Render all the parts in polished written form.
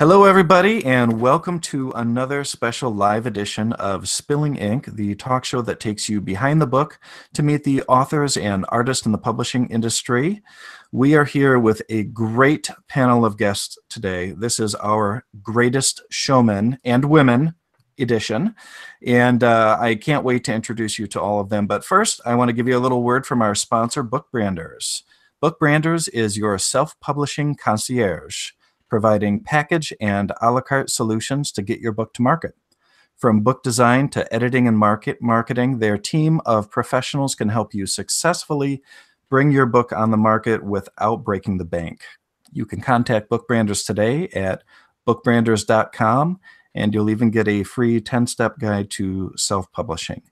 Hello, everybody, and welcome to another special live edition of Spilling Ink, the talk show that takes you behind the book to meet the authors and artists in the publishing industry. We are here with a great panel of guests today. This is our greatest showmen and women edition, and I can't wait to introduce you to all of them. But first, I want to give you a little word from our sponsor, Book Branders. Book Branders is your self-publishing concierge, providing package and a la carte solutions to get your book to market. From book design to editing and marketing, their team of professionals can help you successfully bring your book on the market without breaking the bank. You can contact Book Branders today at bookbranders.com, and you'll even get a free 10-step guide to self-publishing.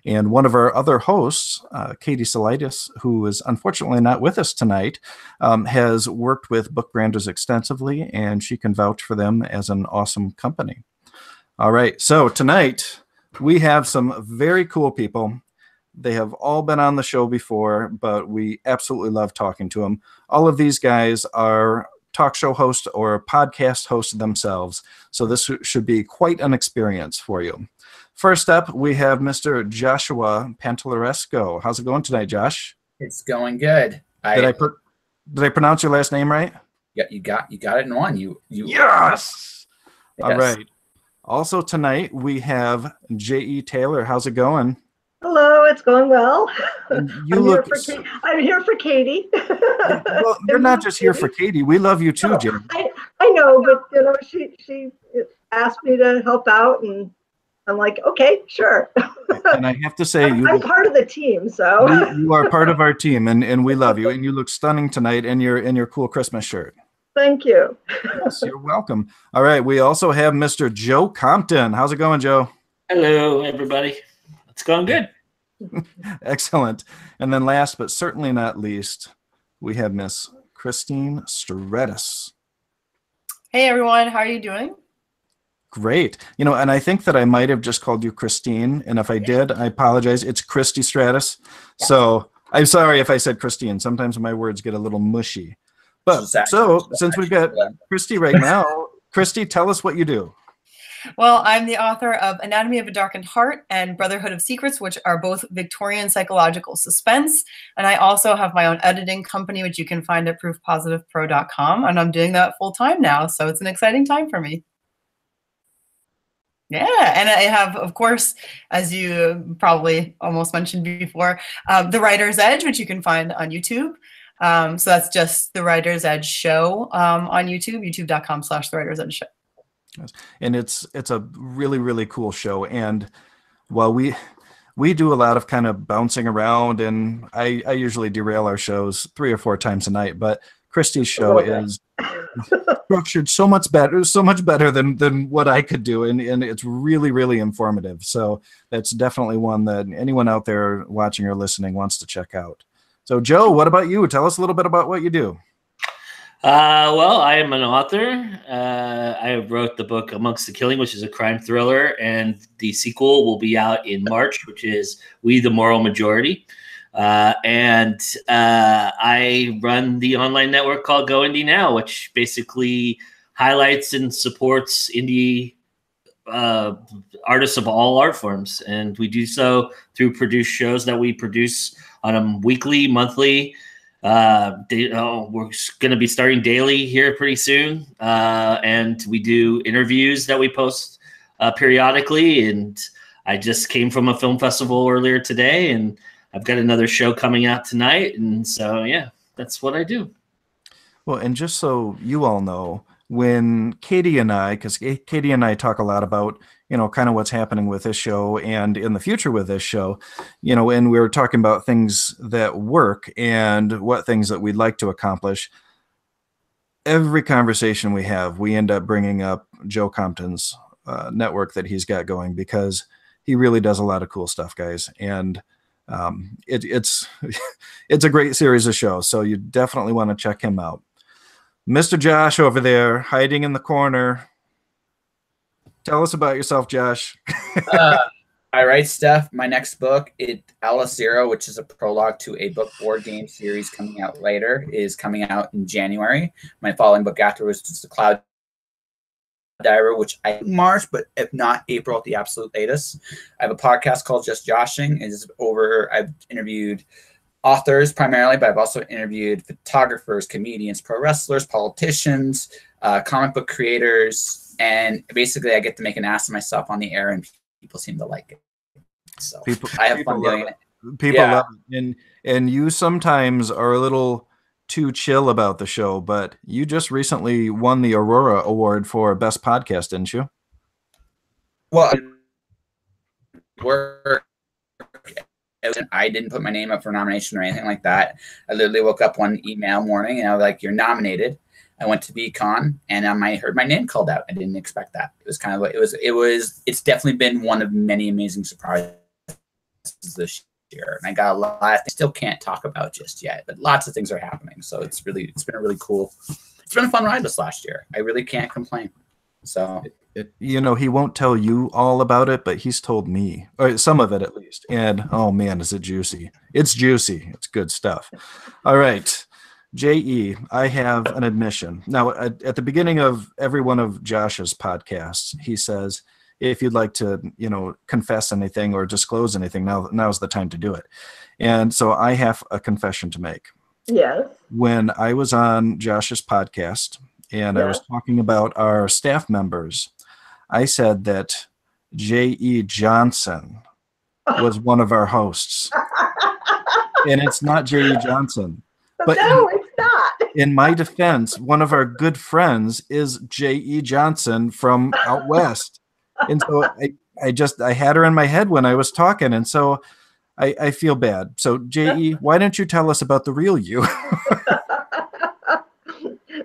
And one of our other hosts, Katie Solitis, who is unfortunately not with us tonight, has worked with Book Branders extensively, and she can vouch for them as an awesome company. All right, so tonight we have some very cool people. They have all been on the show before, but we absolutely love talking to them. All of these guys are talk show hosts or podcast hosts themselves, so this should be quite an experience for you. First up, we have Mr. Joshua Pantalleresco. How's it going tonight, Josh? It's going good. Did I pronounce your last name right? Yeah, you got it in one. Yes. All right. Also tonight we have J.E. Taylor. How's it going? Hello, it's going well. I'm here for Katie. Well, you're not just here for Katie. We love you too, Jim. I know, but she asked me to help out, and I'm like, okay, sure. And I have to say, I'm part of the team, so you are part of our team, and we love you. And you look stunning tonight in your cool Christmas shirt. Thank you. Yes, you're welcome. All right, we also have Mr. Joe Compton. How's it going, Joe? Hello, everybody. It's going good. Excellent. And then last but certainly not least, we have Miss Christine Stratus. Hey, everyone. How are you doing? Great. And I think that I might have just called you Christine, and if I did, I apologize. It's Christie Stratus. Yes. So I'm sorry if I said Christine. Sometimes my words get a little mushy. But so since we've got Christie right now, Christie, tell us what you do. Well, I'm the author of Anatomy of a Darkened Heart and Brotherhood of Secrets, which are both Victorian psychological suspense. And I also have my own editing company, which you can find at proofpositivepro.com. And I'm doing that full time now. So it's an exciting time for me. Yeah, and I have, of course, as you probably almost mentioned before, The Writer's Edge, which you can find on YouTube. So that's just The Writer's Edge Show on YouTube, youtube.com/The Writer's Edge Show. Yes. And it's a really, really cool show. And while we do a lot of kind of bouncing around, and I usually derail our shows 3 or 4 times a night, but Christie's show is structured so much better than what I could do, and it's really, really informative. So that's definitely one that anyone out there watching or listening wants to check out. So Joe, what about you? Tell us a little bit about what you do. Well, I am an author. I wrote the book Amongst the Killing, which is a crime thriller, and the sequel will be out in March, which is We the Moral Majority. And I run the online network called Go Indie Now, which basically highlights and supports indie artists of all art forms. And we do so through produced shows that we produce on a weekly, monthly. We're going to be starting daily here pretty soon. And we do interviews that we post periodically. And I just came from a film festival earlier today, and I've got another show coming out tonight. And so, yeah, that's what I do. Well, and just so you all know, when Katie and I, because Katie and I talk a lot about, kind of what's happening with this show and in the future with this show, and we were talking about things that work and what things that we'd like to accomplish. Every conversation we have, we end up bringing up Joe Compton's network that he's got going, because he really does a lot of cool stuff, guys. And it's a great series of shows, so you definitely want to check him out. Mr. Josh over there, hiding in the corner. Tell us about yourself, Josh. I write stuff. My next book, Alice Zero, which is a prologue to a book board game series coming out later, is coming out in January. My following book afterwards is The Cloud Diary, which I March, but if not April at the absolute latest. I have a podcast called Just Joshing. I've interviewed authors primarily, but I've also interviewed photographers, comedians, pro wrestlers, politicians, comic book creators, and basically I get to make an ass of myself on the air, and people seem to like it. So I have fun doing it. People love it. And you sometimes are a little too chill about the show, but you just recently won the Aurora Award for Best Podcast, didn't you? Well, I didn't put my name up for nomination or anything like that. I literally woke up one email morning and I was like, "You're nominated." I went to VCon and I heard my name called out. I didn't expect that. It was kind of it's definitely been one of many amazing surprises this year. And I got a lot I still can't talk about just yet, but lots of things are happening. So it's been a really cool, it's been a fun ride this last year. I really can't complain. So he won't tell you all about it, but he's told me, or some of it at least. And oh man, is it juicy? It's juicy. It's good stuff. All right, J.E., I have an admission. Now, at the beginning of every one of Josh's podcasts, he says, if you'd like to, confess anything or disclose anything, now's the time to do it. And so I have a confession to make. Yes. When I was on Josh's podcast and I was talking about our staff members, I said that J.E. Johnson was one of our hosts. And it's not J.E. Johnson. But no, it's not. In my defense, one of our good friends is J.E. Johnson from out west. And so I had her in my head when I was talking. And so I feel bad. So J.E., why don't you tell us about the real you?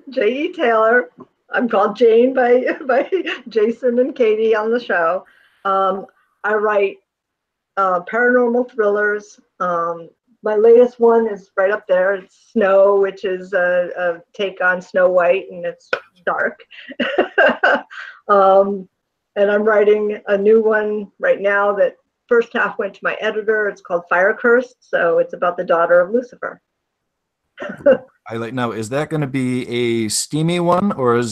J.E. Taylor. I'm called Jane by Jason and Katie on the show. I write paranormal thrillers. My latest one is right up there. It's Snow, which is a take on Snow White, and it's dark. And I'm writing a new one right now that first half went to my editor. It's called Fire Cursed, so it's about the daughter of Lucifer. Now, is that going to be a steamy one or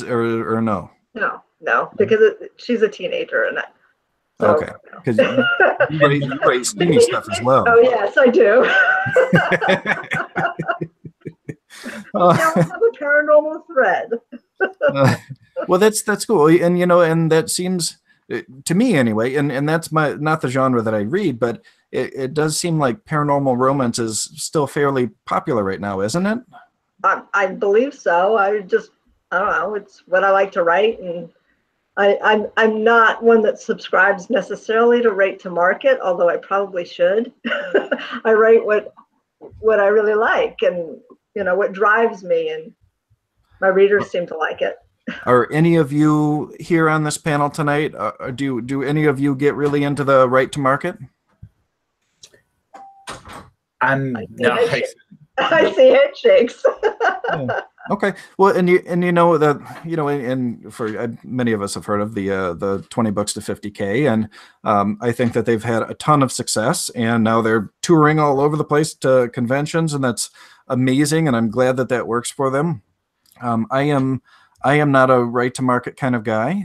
no? No, because she's a teenager in it. So, okay, because you write steamy stuff as well. Oh yes, I do. Have a paranormal thread. Well, that's cool, and and that seems to me anyway, and that's not the genre that I read, but it does seem like paranormal romance is still fairly popular right now, isn't it? I believe so. I don't know. It's what I like to write, and I'm not one that subscribes necessarily to Rate to Market, although I probably should. I write what I really like, and what drives me, and my readers seem to like it. Are any of you here on this panel tonight? Do any of you get really into the Rate to Market? I see head shakes. Yeah. Okay. Well, and for many of us have heard of the 20 books to 50K, and I think that they've had a ton of success, and now they're touring all over the place to conventions, and that's amazing, and I'm glad that works for them. I am not a Right to Market kind of guy.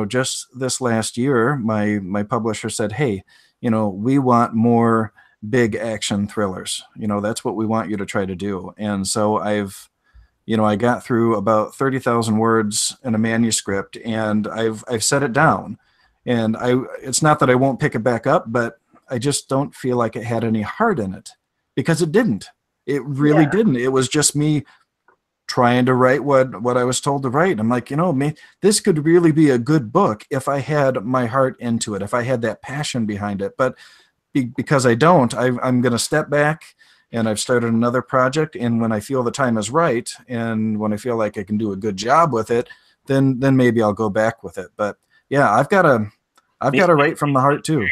Just this last year, my publisher said, "Hey, we want more big action thrillers. That's what we want you to try to do." And so I got through about 30,000 words in a manuscript, and I've set it down. And it's not that I won't pick it back up, but I just don't feel like it had any heart in it, because it didn't. It really didn't. It was just me trying to write what I was told to write. I'm like, this could really be a good book if I had my heart into it, if I had that passion behind it. But because I don't, I'm going to step back, and I've started another project. And when I feel the time is right, and when I feel like I can do a good job with it, then maybe I'll go back with it. But yeah, I've got to write from the heart too.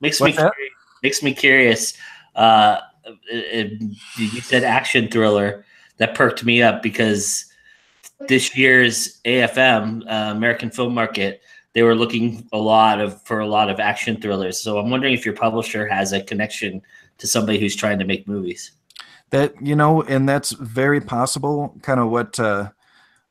Makes me curious. You said action thriller. That perked me up, because this year's AFM, American Film Market, they were looking for a lot of action thrillers. So I'm wondering if your publisher has a connection to somebody who's trying to make movies. That, and that's very possible. Kind of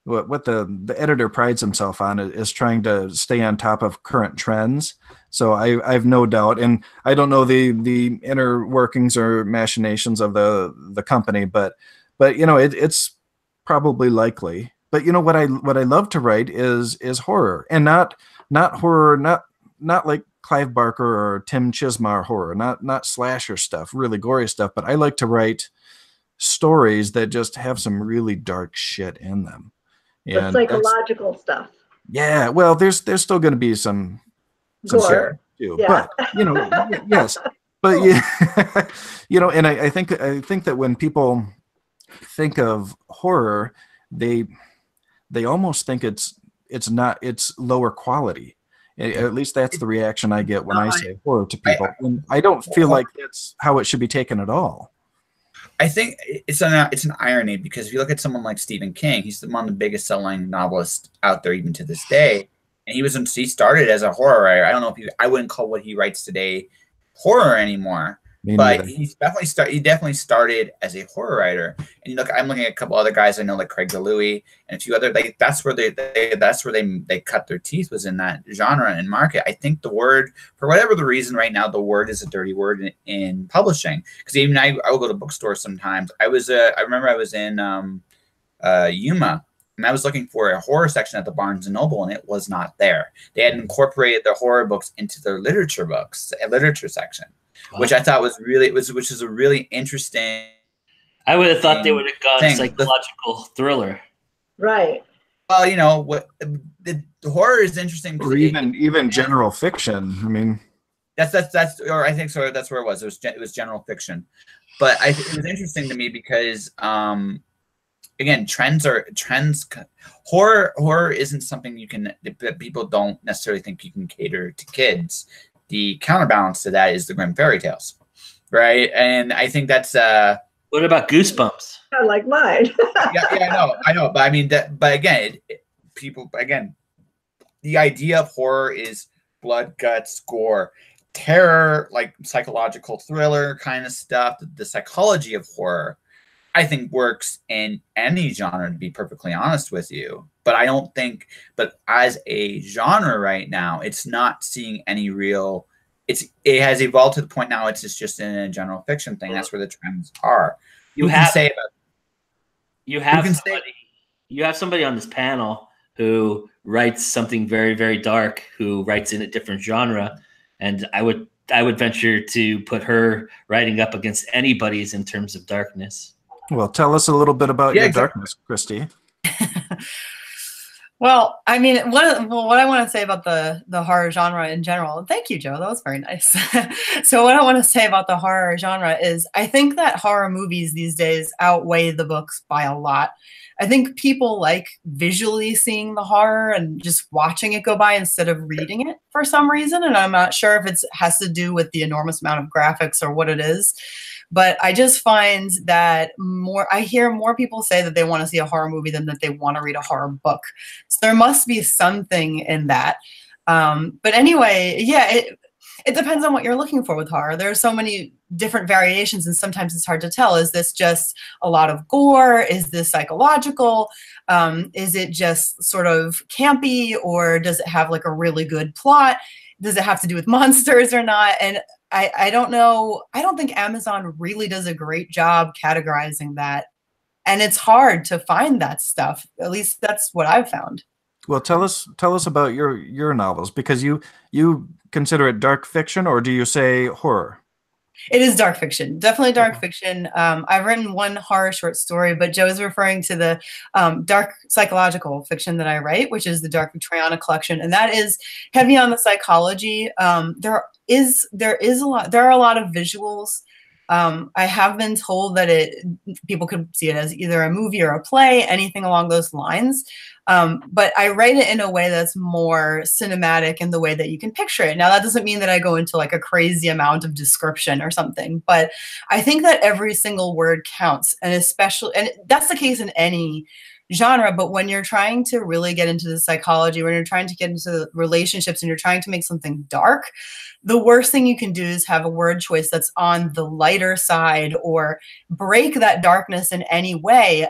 what the editor prides himself on is trying to stay on top of current trends. So I've no doubt, and I don't know the inner workings or machinations of the company, but it's probably likely. But what I love to write is horror, and not horror, not like Clive Barker or Tim Chismar horror, not slasher stuff, really gory stuff. But I like to write stories that just have some really dark shit in them. The psychological stuff. Yeah, well, there's still going to be some gore too, yeah. but yes, but yeah, and I think that when people think of horror, they almost think it's lower quality. At least that's the reaction I get when I say horror to people. And I don't feel like that's how it should be taken at all. I think it's an irony, because if you look at someone like Stephen King, he's one of the biggest selling novelists out there even to this day, and he started as a horror writer. I don't know if I wouldn't call what he writes today horror anymore. But he definitely started as a horror writer. And look, I'm looking at a couple other guys I know, like Craig DeLuey and a few other. That's where they cut their teeth, was in that genre and market. I think the word, for whatever the reason, right now the word is a dirty word in publishing. Because even I will go to bookstores sometimes. I remember I was in Yuma, and I was looking for a horror section at the Barnes and Noble, and it was not there. They had incorporated their horror books into their literature section. Wow. Which I thought which is a really interesting. I would have thought they would have gone psychological thriller. Right. Well, what the horror is interesting. Or even general fiction. I mean, that's or I think so. That's where it was. It was general fiction, but it was interesting to me because again, trends. Horror isn't something that people don't necessarily think you can cater to kids. The counterbalance to that is the grim fairy tales, right? And I think that's what about Goosebumps? I like mine. yeah, I know, but I mean but again, the idea of horror is blood, guts, gore, terror, like psychological thriller kind of stuff. The psychology of horror, I think, works in any genre, to be perfectly honest with you. But I don't think, but as a genre right now, it's not seeing any real, it has evolved to the point now it's just in a general fiction thing. That's where the trends are. You have somebody on this panel who writes something very, very dark, who writes in a different genre. And I would venture to put her writing up against anybody's in terms of darkness. Well, tell us a little bit about your darkness, Christie. Well, I mean, what I want to say about the horror genre in general, and thank you, Joe, that was very nice. So what I want to say about the horror genre is I think that horror movies these days outweigh the books by a lot. I think people like visually seeing the horror and just watching it go by instead of reading it for some reason. And I'm not sure if it has to do with the enormous amount of graphics or what it is. But I just find that I hear more people say that they want to see a horror movie than that they want to read a horror book. So there must be something in that. But anyway, yeah, it depends on what you're looking for with horror. There are so many different variations, and sometimes it's hard to tell. Is this just a lot of gore? Is this psychological? Is it just sort of campy, or does it have like a really good plot? Does it have to do with monsters or not? And I don't know. I don't think Amazon really does a great job categorizing that. And it's hard to find that stuff. At least that's what I've found. Well, tell us about your novels, because you consider it dark fiction, or do you say horror? It is dark fiction, definitely dark fiction. I've written one horror short story, but Joe is referring to the dark psychological fiction that I write, which is the Dark Victoriana collection, and that is heavy on the psychology. There are a lot of visuals. I have been told that people could see it as either a movie or a play, anything along those lines. But I write it in a way that's more cinematic in the way that you can picture it. Now, that doesn't mean that I go into like a crazy amount of description or something, but I think that every single word counts, and that's the case in any genre. But when you're trying to really get into the psychology, when you're trying to get into relationships and you're trying to make something dark, the worst thing you can do is have a word choice that's on the lighter side or break that darkness in any way.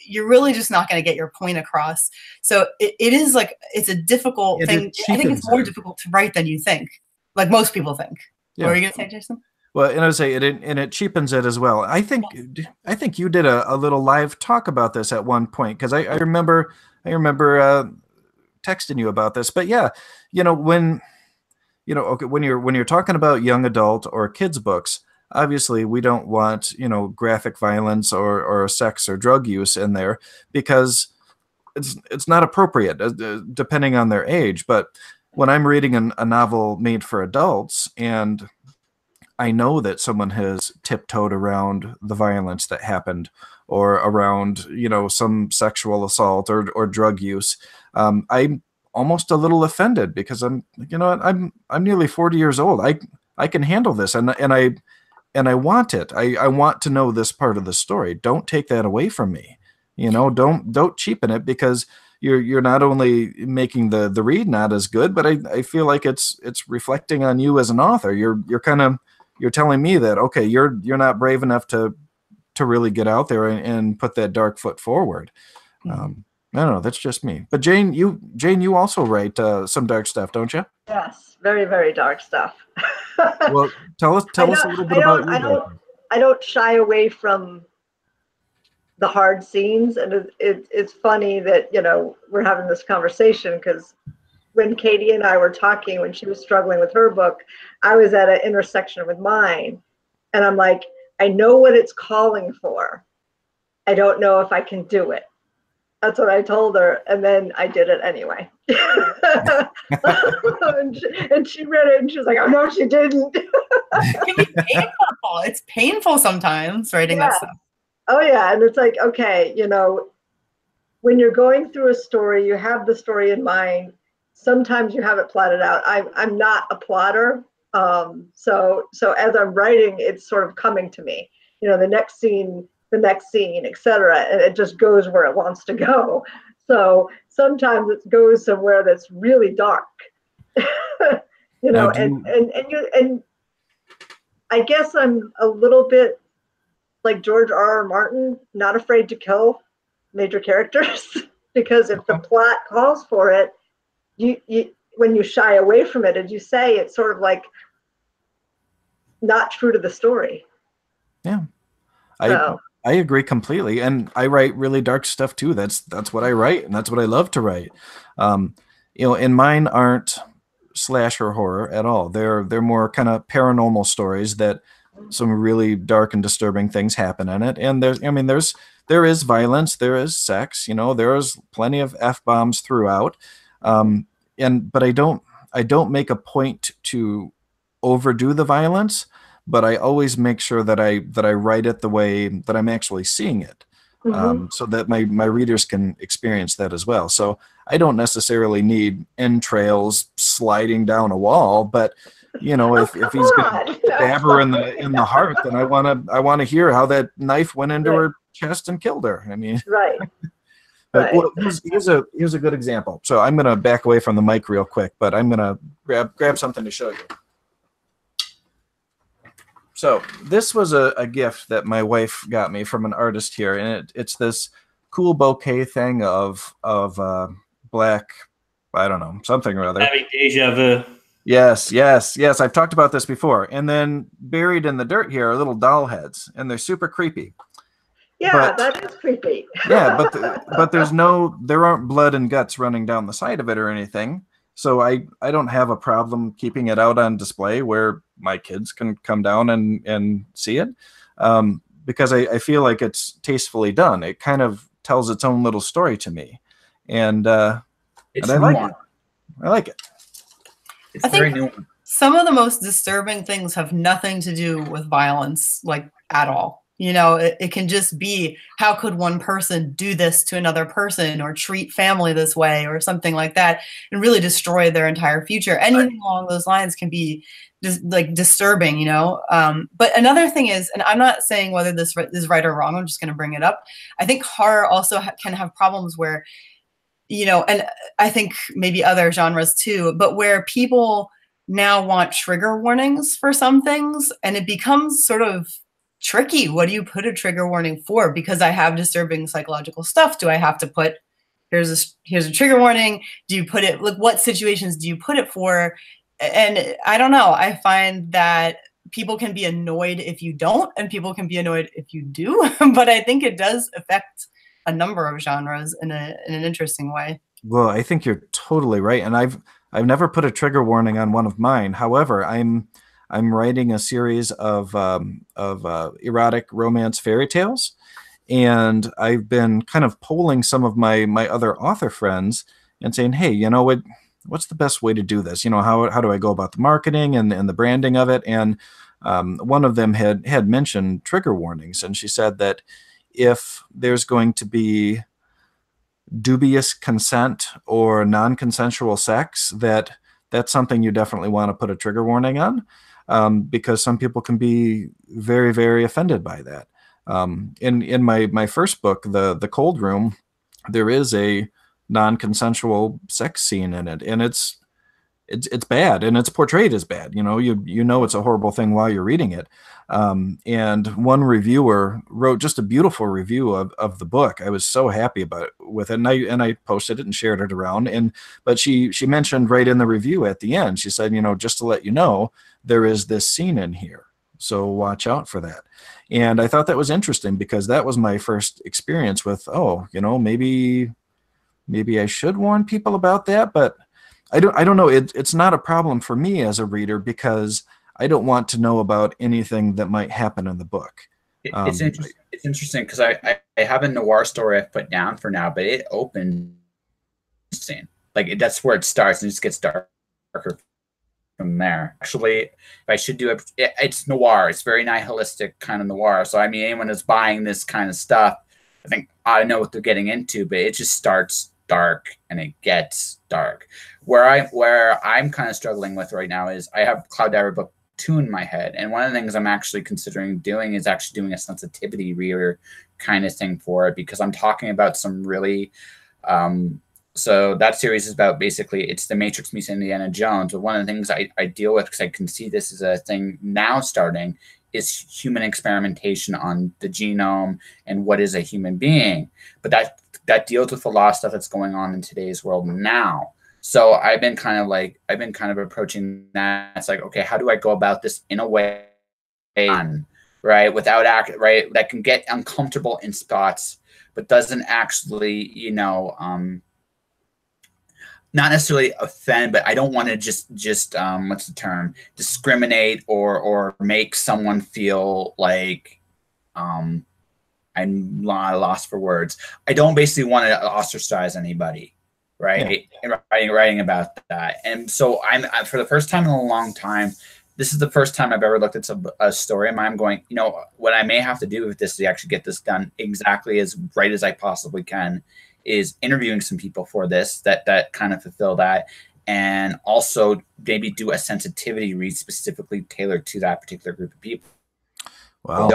You're really just not going to get your point across. So it is like, it's a difficult thing. I think it's more difficult to write than you think, like most people think. Yeah. What were you going to say, Jason? Well, and I would say it cheapens it as well. I think you did a little live talk about this at one point, because I remember texting you about this. But yeah, when you're talking about young adult or kids books, obviously we don't want graphic violence or sex or drug use in there, because it's not appropriate depending on their age. But when I'm reading a novel made for adults, and I know that someone has tiptoed around the violence that happened, or around some sexual assault or drug use, I'm almost a little offended, because I'm nearly 40 years old. I can handle this, and I want it. I want to know this part of the story. Don't take that away from me. Don't cheapen it, because you're not only making the read not as good, but I feel like it's reflecting on you as an author. You're telling me that, okay, you're not brave enough to really get out there and put that dark foot forward. I don't know. That's just me. But Jane, you also write some dark stuff, don't you? Yes, very, very dark stuff. Well, tell us a little bit about you. I don't shy away from the hard scenes, and it's funny that we're having this conversation, because when Katie and I were talking, when she was struggling with her book, I was at an intersection with mine, and I'm like, I know what it's calling for. I don't know if I can do it. That's what I told her, and then I did it anyway. and she read it, and she was like, "Oh no, she didn't." It can be painful. It's painful sometimes writing that stuff. Oh yeah, and it's like, okay, when you're going through a story, you have the story in mind. Sometimes you have it plotted out. I'm not a plotter, so as I'm writing, it's sort of coming to me. The next scene, etc., and it just goes where it wants to go. So sometimes it goes somewhere that's really dark, and I guess I'm a little bit like George R.R. Martin, not afraid to kill major characters, because if the plot calls for it, you when you shy away from it, as you say, it's sort of like not true to the story. Yeah. I agree completely, and I write really dark stuff too. That's what I write, and that's what I love to write. And mine aren't slasher horror at all. They're more kind of paranormal stories that some really dark and disturbing things happen in it. And there is violence, there is sex, there is plenty of F-bombs throughout. But I don't make a point to overdo the violence, but I always make sure that I write it the way that I'm actually seeing it, so that my readers can experience that as well. So I don't necessarily need entrails sliding down a wall, but if he's gonna stab her in the heart, then I want to hear how that knife went into her chest and killed her. I mean, right. But well, here's a good example. So I'm gonna back away from the mic real quick, but I'm gonna grab something to show you. So this was a gift that my wife got me from an artist here, and it's this cool bouquet thing of black, I don't know, something or other. Having deja vu. Yes. I've talked about this before. And then buried in the dirt here are little doll heads, and they're super creepy. Yeah, that is creepy. Yeah, but there aren't blood and guts running down the side of it or anything. So I don't have a problem keeping it out on display where my kids can come down and see it, because I feel like it's tastefully done. It kind of tells its own little story to me, and I like it. I like it. It's very nuanced. Some of the most disturbing things have nothing to do with violence, like at all. You know, it can just be, how could one person do this to another person or treat family this way or something like that and really destroy their entire future. Anything along those lines can be just like disturbing, you know. But another thing is, and I'm not saying whether this is right or wrong, I'm just going to bring it up. I think horror also can have problems where, you know, and I think maybe other genres too, but where people now want trigger warnings for some things, and it becomes sort of tricky. What do you put a trigger warning for? Because I have disturbing psychological stuff. Do I have to put, here's a trigger warning? Do you put it, like, what situations do you put it for? And I don't know. I find that people can be annoyed if you don't, and people can be annoyed if you do. But I think it does affect a number of genres in an interesting way. Well, I think you're totally right, and I've never put a trigger warning on one of mine. However, I'm writing a series of erotic romance fairy tales, and I've been kind of polling some of my other author friends and saying, hey, you know, what's the best way to do this? You know, how do I go about the marketing and the branding of it? And one of them had mentioned trigger warnings, and she said that if there's going to be dubious consent or non-consensual sex, that's something you definitely want to put a trigger warning on. Because some people can be very, very offended by that. In my first book, The Cold Room, there is a non-consensual sex scene in it, and it's bad, and it's portrayed as bad. You know, you know it's a horrible thing while you're reading it. And one reviewer wrote just a beautiful review of the book. I was so happy with it, and I posted it and shared it around. But she mentioned right in the review at the end, she said, you know, just to let you know, there is this scene in here, so watch out for that. And I thought that was interesting, because that was my first experience with, oh, you know, maybe I should warn people about that. But I don't know. It's not a problem for me as a reader, because I don't want to know about anything that might happen in the book. It's interesting because I have a noir story I've put down for now, but it opens scene. Like, that's where it starts, and it just gets darker from there. Actually, if I should do it, it's noir. It's very nihilistic kind of noir. So I mean, anyone that's buying this kind of stuff, I think I know what they're getting into, but it just starts dark and it gets dark. Where I'm kind of struggling with right now is I have Cloud Diver Book 2 in my head, and one of the things I'm actually considering doing is actually doing a sensitivity reader kind of thing for it, because I'm talking about some really so that series is about, basically, it's the Matrix meets Indiana Jones. But one of the things I deal with, because I can see this as a thing now starting, is human experimentation on the genome and what is a human being. But that deals with a lot of stuff that's going on in today's world now. So I've been kind of approaching that. It's like, okay, how do I go about this in a way, right, without right, that can get uncomfortable in spots, but doesn't actually, you know, not necessarily offend, but I don't want to just what's the term, discriminate or make someone feel like I'm lost for words. I don't basically want to ostracize anybody, right? Yeah. Writing about that. And so I'm for the first time in a long time, this is the first time I've ever looked at a story of mine. I'm going, you know, what I may have to do with this to actually get this done exactly as right as I possibly can is interviewing some people for this that kind of fulfill that, and also maybe do a sensitivity read specifically tailored to that particular group of people. Wow.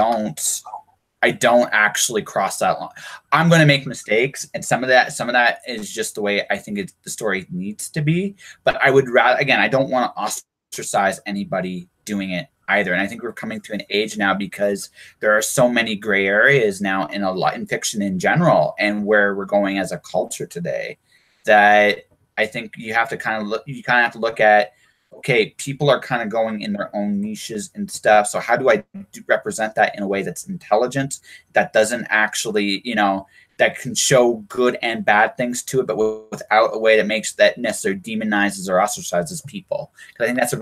I don't actually cross that line. I'm going to make mistakes, and some of that is just the way I think the story needs to be. But I would rather, again, I don't want to ostracize anybody doing it either. And I think we're coming to an age now, because there are so many gray areas now in fiction in general, and where we're going as a culture today, that I think you have to look at, okay, people are kind of going in their own niches and stuff. So how do I represent that in a way that's intelligent, that doesn't actually, you know, that can show good and bad things to it, but without a way that necessarily demonizes or ostracizes people? Because I think that's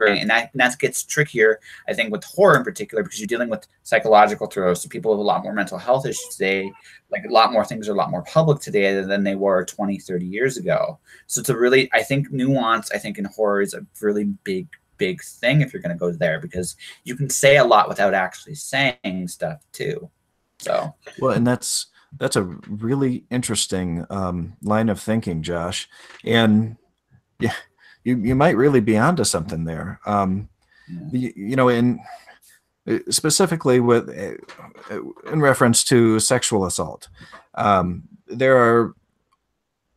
and that gets trickier, I think, with horror in particular, because you're dealing with psychological thrillers. So people have a lot more mental health issues today. Like, a lot more things are a lot more public today than they were 20, 30 years ago. So it's a really, I think, nuance, I think, in horror is a really big big thing if you're going to go there, because you can say a lot without actually saying stuff too. So well, and that's a really interesting line of thinking, Josh. And yeah, you might really be onto something there. You know, in specifically with in reference to sexual assault, there are,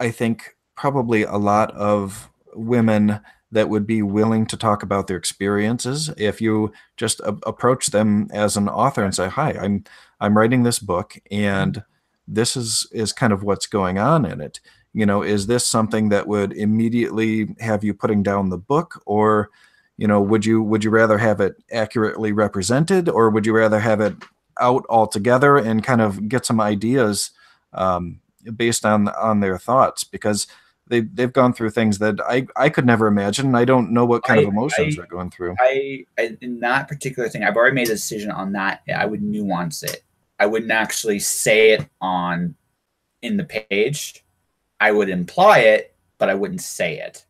I think, probably a lot of women that would be willing to talk about their experiences if you just approach them as an author and say, "Hi, I'm writing this book, and this is kind of what's going on in it. You know, is this something that would immediately have you putting down the book, or, you know, would you rather have it accurately represented, or would you rather have it out altogether and kind of get some ideas based on their thoughts?" Because they've gone through things that I could never imagine. I don't know what kind of emotions they're going through. In that particular thing, I've already made a decision on that. I would nuance it. I wouldn't actually say it in the page. I would imply it, but I wouldn't say it.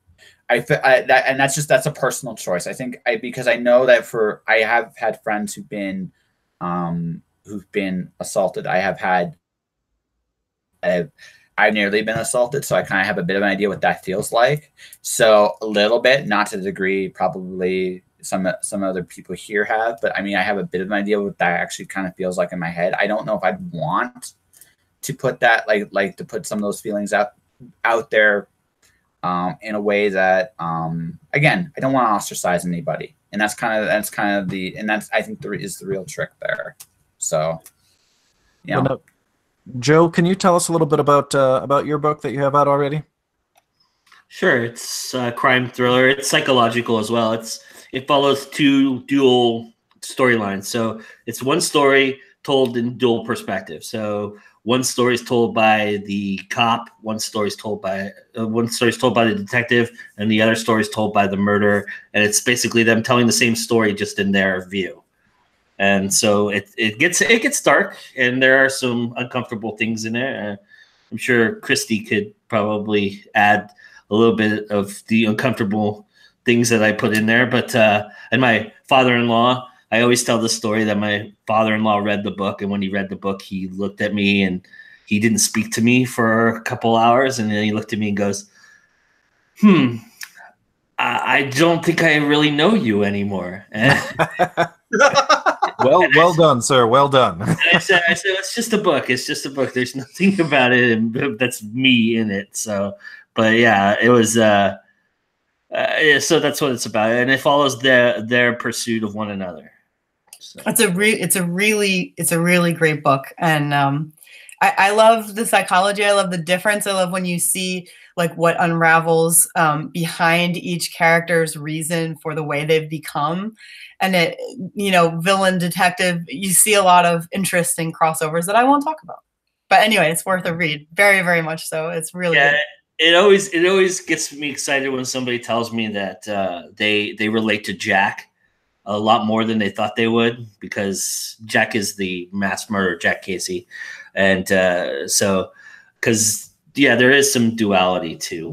That's a personal choice. I think because I know that I have had friends who've been assaulted. I've nearly been assaulted, so I kind of have a bit of an idea what that feels like. So a little bit, not to the degree probably some other people here have, but I mean, I have a bit of an idea what that actually kind of feels like in my head. I don't know if I'd want to put that, like to put some of those feelings out there in a way that, again, I don't want to ostracize anybody, and that's kind of I think is the real trick there. So, yeah. Well, Joe, can you tell us a little bit about your book that you have out already? Sure. It's a crime thriller. It's psychological as well. It follows two dual storylines. So it's one story told in dual perspective. So one story is told by the cop, one story is told by the detective, and the other story is told by the murderer. And it's basically them telling the same story just in their view. And so it gets dark, and there are some uncomfortable things in there. I'm sure Christie could probably add a little bit of the uncomfortable things that I put in there. But and my father-in-law, I always tell the story that my father-in-law read the book, and when he read the book, he looked at me and he didn't speak to me for a couple hours, and then he looked at me and goes, I don't think I really know you anymore. Well done, sir. Well done. And I said, it's just a book. It's just a book. There's nothing about it, and that's me in it. So, but yeah, it was. So that's what it's about, and it follows their pursuit of one another. So. It's a really great book, and I love the psychology. I love the difference. I love when you see like what unravels behind each character's reason for the way they've become. And it, you know, villain, detective, you see a lot of interesting crossovers that I won't talk about. But anyway, it's worth a read. Very, very much so. It's really good. It always gets me excited when somebody tells me that they relate to Jack a lot more than they thought they would, because Jack is the mass murderer, Jack Casey. And so, because there is some duality to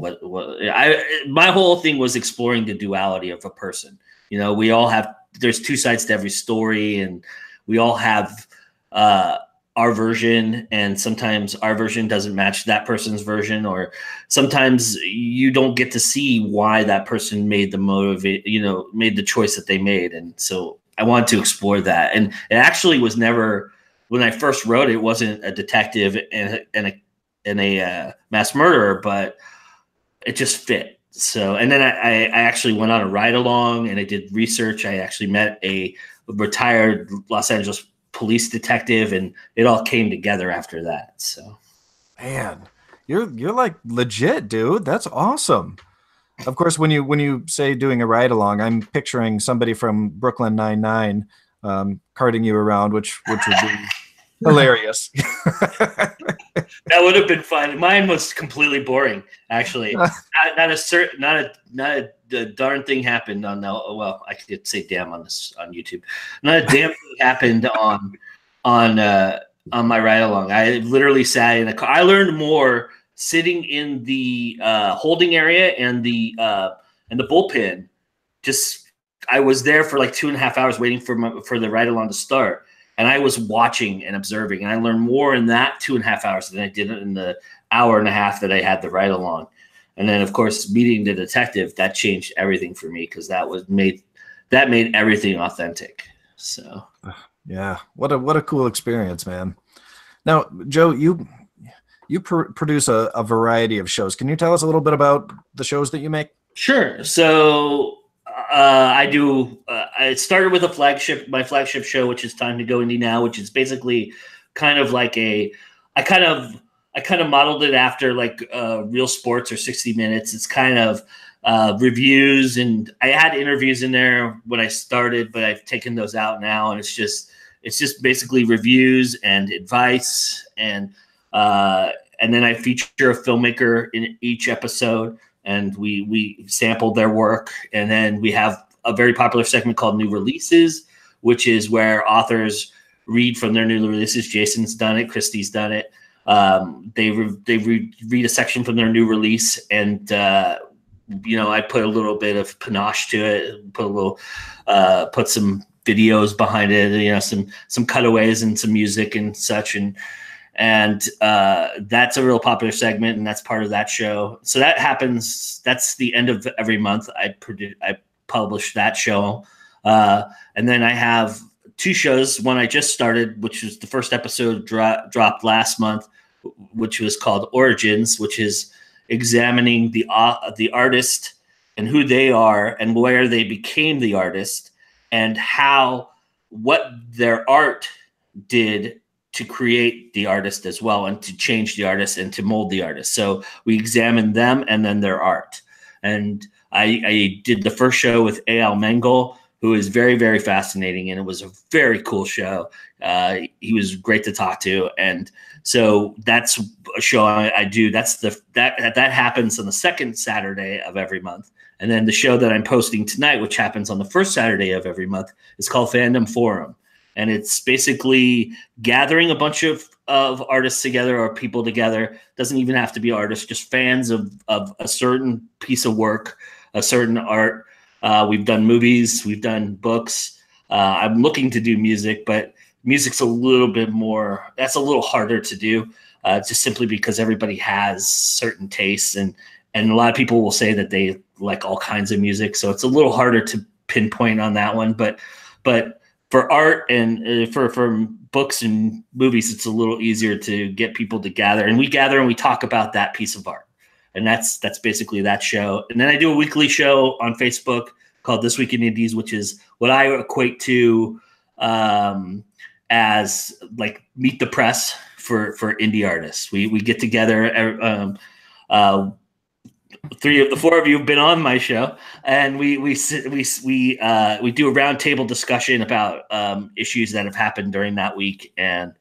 my whole thing was exploring the duality of a person. You know, we all have, there's two sides to every story, and we all have our version, and sometimes our version doesn't match that person's version, or sometimes you don't get to see why that person made the choice that they made. And so I wanted to explore that. And it actually was never, when I first wrote it wasn't a detective and a mass murderer, but it just fit. So, and then I actually went on a ride along, and I did research. I actually met a retired Los Angeles police detective, and it all came together after that. So, man, you're like legit, dude. That's awesome. Of course, when you say doing a ride along, I'm picturing somebody from Brooklyn Nine-Nine carting you around, which would be hilarious. That would have been fun. Mine was completely boring, actually. Not a darn thing happened on the. Well, I could say damn on YouTube. Not a damn thing happened on my ride along. I literally sat in a car. I learned more sitting in the holding area and the bullpen, just I was there for like 2.5 hours waiting for the ride along to start. And I was watching and observing, and I learned more in that 2.5 hours than I did in the hour and a half that I had the ride along. And then, of course, meeting the detective, that changed everything for me, because that made everything authentic. So, yeah, what a cool experience, man. Now, Joe, you produce a variety of shows. Can you tell us a little bit about the shows that you make? Sure. So I do. I started with my flagship show, which is Time to Go Indie Now, which is basically kind of like I kind of modeled it after like Real Sports or 60 Minutes. It's kind of reviews, and I had interviews in there when I started, but I've taken those out now, and it's just basically reviews and advice, and then I feature a filmmaker in each episode, and we sample their work. And then we have a very popular segment called New Releases, which is where authors read from their new releases. Jason's done it. Christie's done it. They read a section from their new release, and I put a little bit of panache to it, put some videos behind it, some cutaways and some music and such, and that's a real popular segment, and that's part of that show. So that happens. That's the end of every month. I publish that show, and then I have 2 shows. One I just started, which was the first episode dropped last month, which was called Origins, which is examining the artist and who they are and where they became the artist, and what their art did to create the artist as well, and to change the artist and to mold the artist. So we examine them and then their art. And I did the first show with A.L. Mengel, who is very, very fascinating, and it was a very cool show. He was great to talk to, and so that's a show I do. That happens on the second Saturday of every month. And then the show that I'm posting tonight, which happens on the first Saturday of every month, is called Fandom Forum. And it's basically gathering a bunch of artists together, or people together. Doesn't even have to be artists, just fans of a certain piece of work, a certain art. We've done movies, we've done books. I'm looking to do music, but music's a little bit more, that's a little harder to do, just simply because everybody has certain tastes, and a lot of people will say that they like all kinds of music. So it's a little harder to pinpoint on that one. But for art and for books and movies, it's a little easier to get people to gather, and we gather and we talk about that piece of art. And that's basically that show. And then I do a weekly show on Facebook called This Week in Indies, which is what I equate to as like Meet the Press for indie artists. We get together. 4 of you have been on my show, and we do a roundtable discussion about issues that have happened during that week, and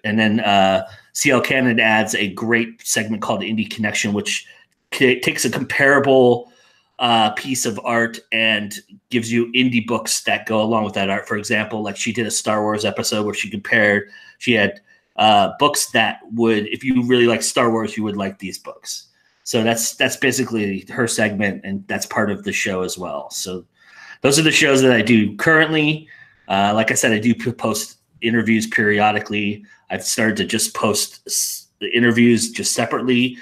then CL Cannon adds a great segment called Indie Connection, which takes a comparable piece of art and gives you indie books that go along with that art. For example, like she did a Star Wars episode where she had books that would, if you really like Star Wars, you would like these books. So that's basically her segment, and that's part of the show as well. So those are the shows that I do currently. Like I said, I do post interviews periodically. I've started to just post the interviews just separately,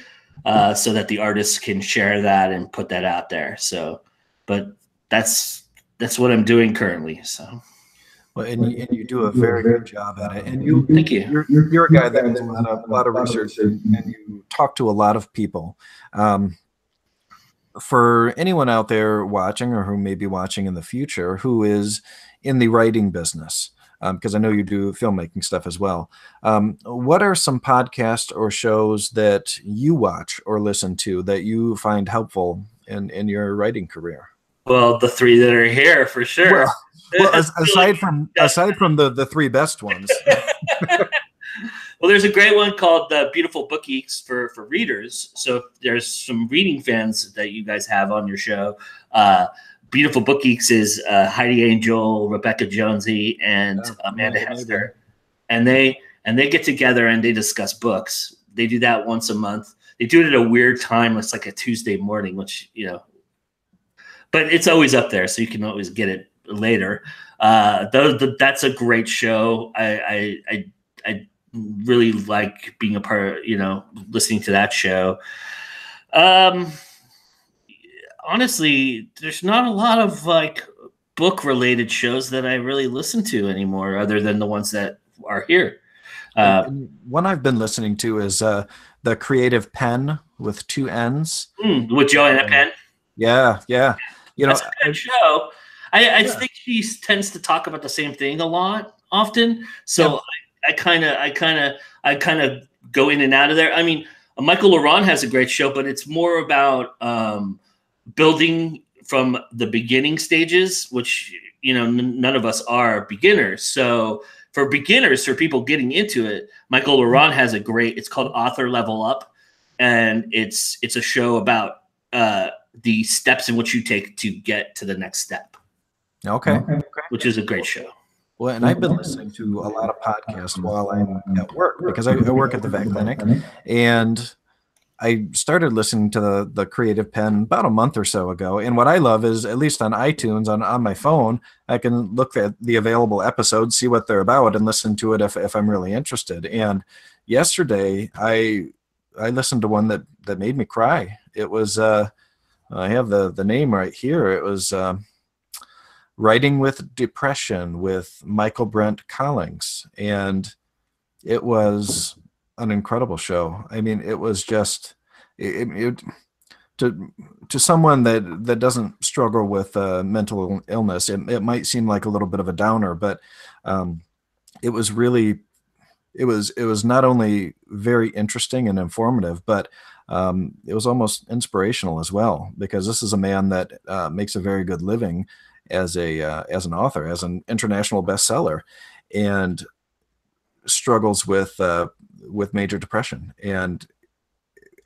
so that the artists can share that and put that out there. So, but that's what I'm doing currently. So. Well, and you do a very good job at it. And thank you. You're a guy that does a lot of research, and you talk to a lot of people. For anyone out there watching, or who may be watching in the future, who is in the writing business, because I know you do filmmaking stuff as well, what are some podcasts or shows that you watch or listen to that you find helpful in your writing career? Well, the 3 that are here for sure. Well, aside from the 3 best ones. Well, there's a great one called Beautiful Book Geeks for readers. So if there's some reading fans that you guys have on your show, Beautiful Book Geeks is Heidi Angel, Rebecca Jonesy, and Amanda Hester. And they get together and they discuss books. They do that once a month. They do it at a weird time. It's like a Tuesday morning, which, but it's always up there, so you can always get it later. That's a great show. I really like being a part of, listening to that show. Honestly, there's not a lot of like book related shows that I really listen to anymore, other than the ones that are here. One I've been listening to is the Creative Pen with 2 N's. With Joanna Penn. Yeah. That's a good show. I think she tends to talk about the same thing often. So I kind of go in and out of there. I mean, Michael Laurent has a great show, but it's more about building from the beginning stages, which none of us are beginners. So for beginners, for people getting into it, Michael Laurent has it's called Author Level Up, and it's a show about the steps in which you take to get to the next step. Okay. Which is a great show. Well, and I've been listening to a lot of podcasts while I'm at work, because I work at the vet clinic, and I started listening to the Creative Pen about a month or so ago. And what I love is, at least on iTunes, on my phone, I can look at the available episodes, see what they're about, and listen to it if I'm really interested. And yesterday, I listened to one that made me cry. It was, I have the name right here. It was Writing with Depression with Michael Brent Collings. And it was an incredible show. I mean, it was just to someone that doesn't struggle with mental illness, it might seem like a little bit of a downer, but it was not only very interesting and informative, but it was almost inspirational as well, because this is a man that makes a very good living as an author, as an international bestseller, and struggles with major depression, and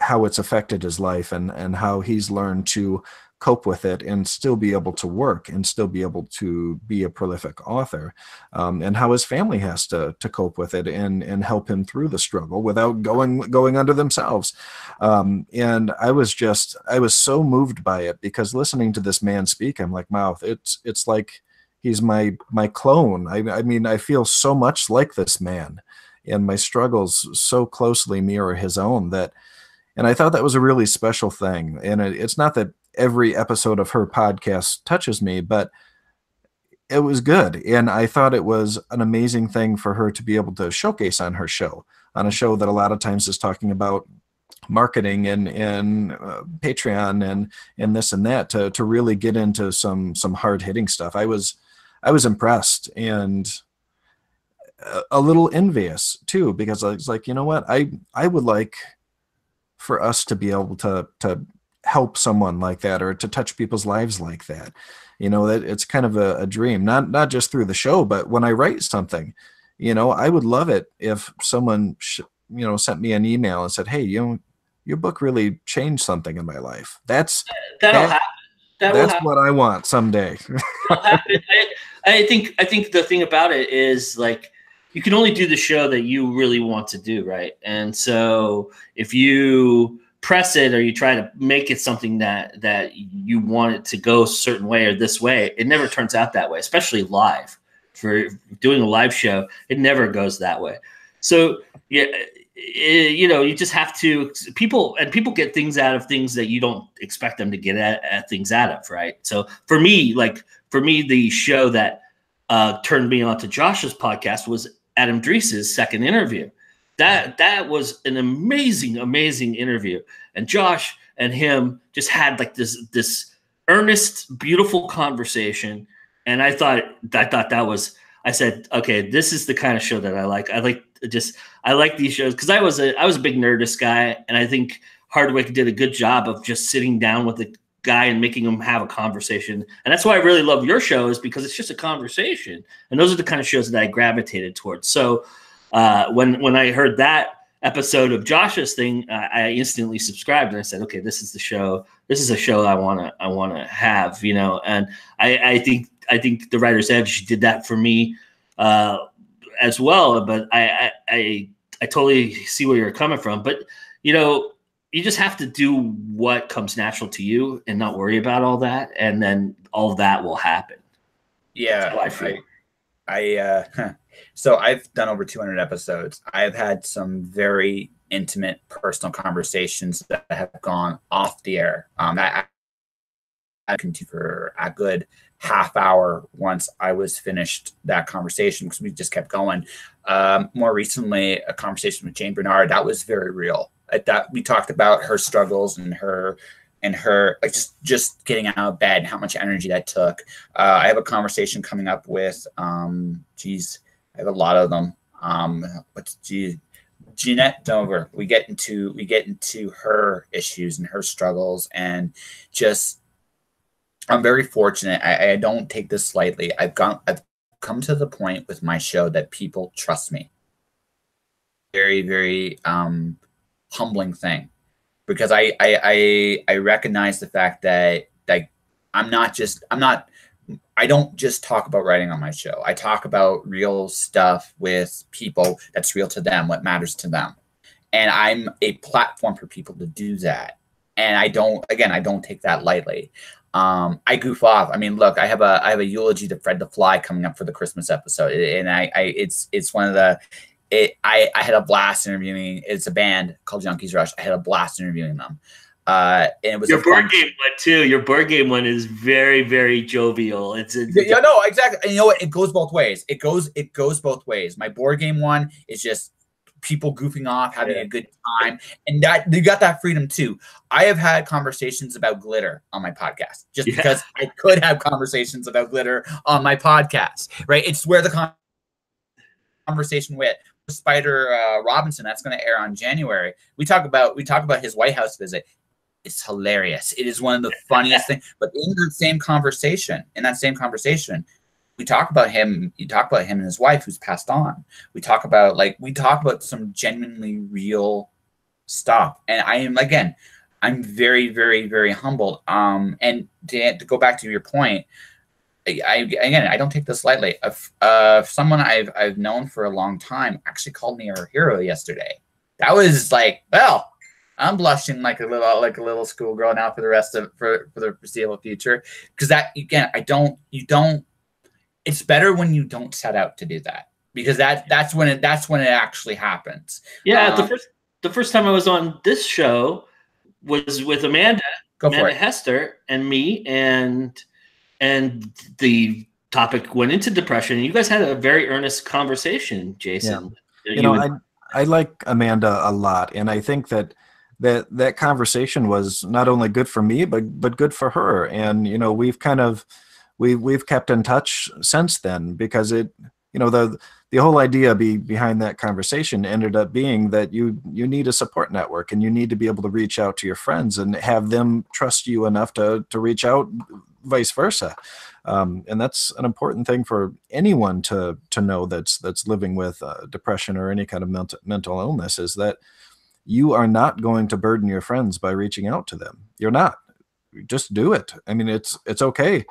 how it's affected his life, and how he's learned to cope with it and still be able to work and still be able to be a prolific author, and how his family has to cope with it and help him through the struggle without going under themselves. And I was so moved by it, because listening to this man speak, I'm like, wow, it's like he's my clone. I mean, I feel so much like this man, and my struggles so closely mirror his own and I thought that was a really special thing. And it's not that every episode of her podcast touches me, but it was good. And I thought it was an amazing thing for her to be able to showcase on her show, on a show that a lot of times is talking about marketing and Patreon and this and that, to really get into some hard hitting stuff. I was impressed, and a little envious too, because I was like, you know what, I would like for us to be able to help someone like that, or to touch people's lives like that. That it's kind of a dream, not just through the show, but when I write something, I would love it if someone sent me an email and said, hey, your book really changed something in my life. That'll happen. That's what I want someday. I think the thing about it is, like, you can only do the show that you really want to do, right? And so if you press it, or you try to make it something that you want it to go a certain way or this way, it never turns out that way, especially live. For doing a live show, it never goes that way. So yeah, you just have to, people get things out of things that you don't expect them to get at things out of, right? So for me, the show that turned me on to Josh's podcast was Adam Drees's second interview. That was an amazing interview, and Josh and him just had like this earnest, beautiful conversation. And I said, okay, this is the kind of show that I like. I like these shows, because I was a big Nerdist guy, and I think Hardwick did a good job of just sitting down with the guy and making him have a conversation. And that's why I really love your show, is because it's just a conversation. And those are the kind of shows that I gravitated towards. So when I heard that episode of Josh's thing, I instantly subscribed, and I said, okay, this is the show. This is a show I want to have, and I think the Writer's Edge did that for me as well. But I totally see where you're coming from. But you just have to do what comes natural to you and not worry about all that, and then all of that will happen. Yeah, that's how I feel. So I've done over 200 episodes. I've had some very intimate personal conversations that have gone off the air. I continued for a good half hour once I was finished that conversation, because we just kept going. More recently, a conversation with Jane Bernard, that was very real. That we talked about her struggles and her like just getting out of bed and how much energy that took. I have a conversation coming up with I have a lot of them. Jeanette Dover. We get into her issues and her struggles, and just I'm very fortunate. I don't take this lightly. I've come to the point with my show that people trust me. Very, very humbling thing, because I recognize the fact that I don't just talk about writing on my show. I talk about real stuff with people that's real to them, what matters to them. And I'm a platform for people to do that. And I don't take that lightly. I goof off. I mean, look, I have a eulogy to Fred the Fly coming up for the Christmas episode. And it's one of the, I had a blast interviewing. It's a band called Junkies Rush. I had a blast interviewing them. And it was your board game one too. Your board game one is very, very jovial. Yeah, no, exactly. And you know what? It goes both ways. It goes both ways. My board game one is just people goofing off, having a good time, and that you got that freedom too. I have had conversations about glitter on my podcast just because I could have conversations about glitter on my podcast, right? It's where the conversation with Spider Robinson, that's going to air on January. We talk about his White House visit. It's hilarious. It is one of the funniest things. But in that same conversation, we talk about him. You talk about him and his wife who's passed on. We talk about some genuinely real stuff. And I'm very, very, very humbled. And to go back to your point, I don't take this lightly. Someone I've known for a long time actually called me a hero yesterday. That was like, well, I'm blushing like a little schoolgirl now for the foreseeable future, because that, again, it's better when you don't set out to do that, because that's when it actually happens. Yeah, the first time I was on this show was with Amanda Hester and me, and the topic went into depression. You guys had a very earnest conversation, Jason. Yeah. I like Amanda a lot, and I think that conversation was not only good for me, but good for her. And we've kept in touch since then, because the whole idea behind that conversation ended up being that you need a support network, and you need to be able to reach out to your friends and have them trust you enough to reach out, vice versa. And that's an important thing for anyone to know that's living with depression or any kind of mental illness, is that you are not going to burden your friends by reaching out to them. You're not. Just do it. I mean, it's okay.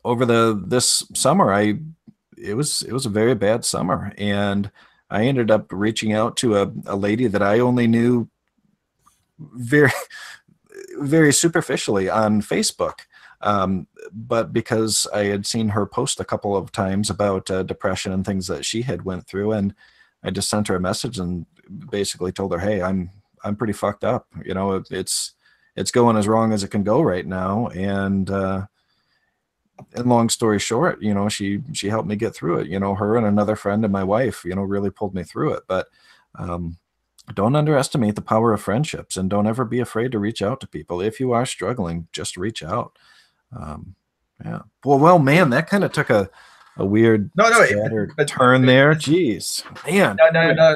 Over this summer, it was a very bad summer, and I ended up reaching out to a lady that I only knew very, very superficially on Facebook. But because I had seen her post a couple of times about depression and things that she had went through, and I just sent her a message and basically told her, hey, I'm pretty fucked up. It's going as wrong as it can go right now. And long story short, she helped me get through it. Her and another friend and my wife, really pulled me through it. But don't underestimate the power of friendships, and don't ever be afraid to reach out to people. If you are struggling, just reach out. Yeah. Well, man, that kind of took a weird turn there. Jeez, man. No.